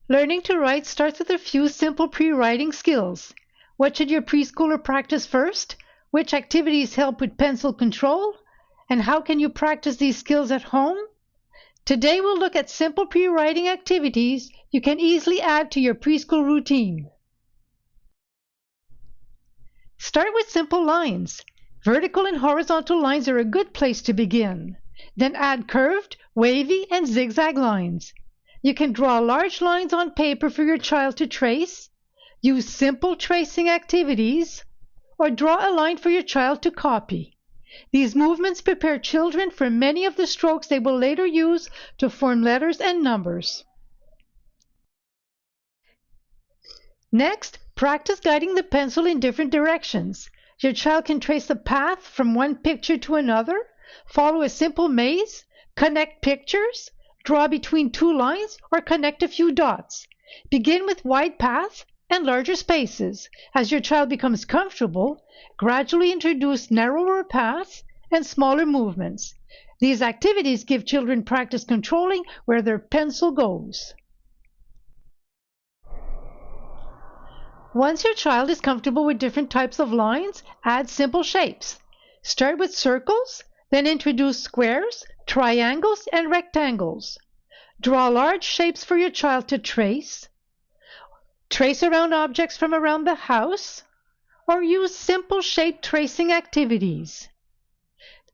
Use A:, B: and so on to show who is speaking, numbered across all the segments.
A: Learning to write starts with a few simple pre-writing skills. What should your preschooler practice first? Which activities help with pencil control? And how can you practice these skills at home? Today we'll look at simple pre-writing activities you can easily add to your preschool routine. Start with simple lines. Vertical and horizontal lines are a good place to begin. Then add curved, wavy, and zigzag lines. You can draw large lines on paper for your child to trace, use simple tracing activities, or draw a line for your child to copy. These movements prepare children for many of the strokes they will later use to form letters and numbers. Next, practice guiding the pencil in different directions. Your child can trace a path from one picture to another, follow a simple maze, connect pictures, draw between two lines, or connect a few dots. Begin with wide paths and larger spaces. As your child becomes comfortable, gradually introduce narrower paths and smaller movements. These activities give children practice controlling where their pencil goes. Once your child is comfortable with different types of lines, add simple shapes. Start with circles, then introduce squares, triangles, and rectangles. Draw large shapes for your child to trace. Trace around objects from around the house, or use simple shape tracing activities.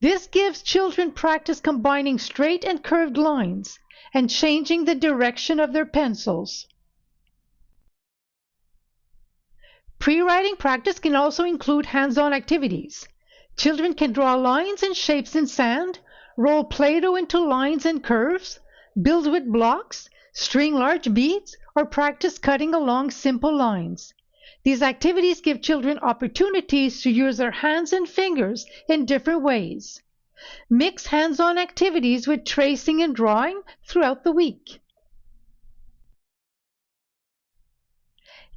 A: This gives children practice combining straight and curved lines and changing the direction of their pencils. Pre-writing practice can also include hands-on activities. Children can draw lines and shapes in sand, roll Play-Doh into lines and curves, build with blocks, string large beads, or practice cutting along simple lines. These activities give children opportunities to use their hands and fingers in different ways. Mix hands-on activities with tracing and drawing throughout the week.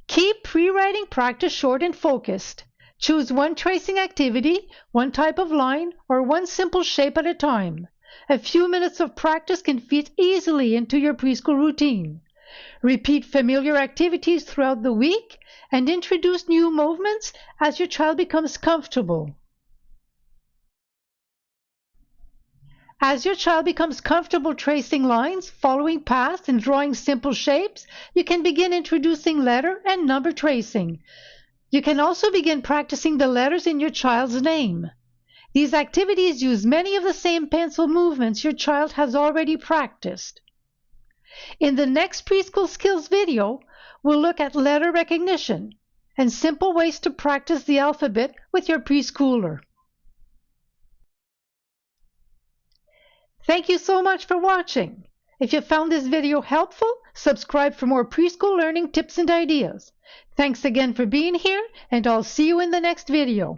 A: Keep pre-writing practice short and focused. Choose one tracing activity, one type of line, or one simple shape at a time. A few minutes of practice can fit easily into your preschool routine. Repeat familiar activities throughout the week and introduce new movements as your child becomes comfortable. As your child becomes comfortable tracing lines, following paths, and drawing simple shapes, you can begin introducing letter and number tracing. You can also begin practicing the letters in your child's name. These activities use many of the same pencil movements your child has already practiced. In the next preschool skills video, we'll look at letter recognition and simple ways to practice the alphabet with your preschooler. Thank you so much for watching. If you found this video helpful, subscribe for more preschool learning tips and ideas. Thanks again for being here, and I'll see you in the next video.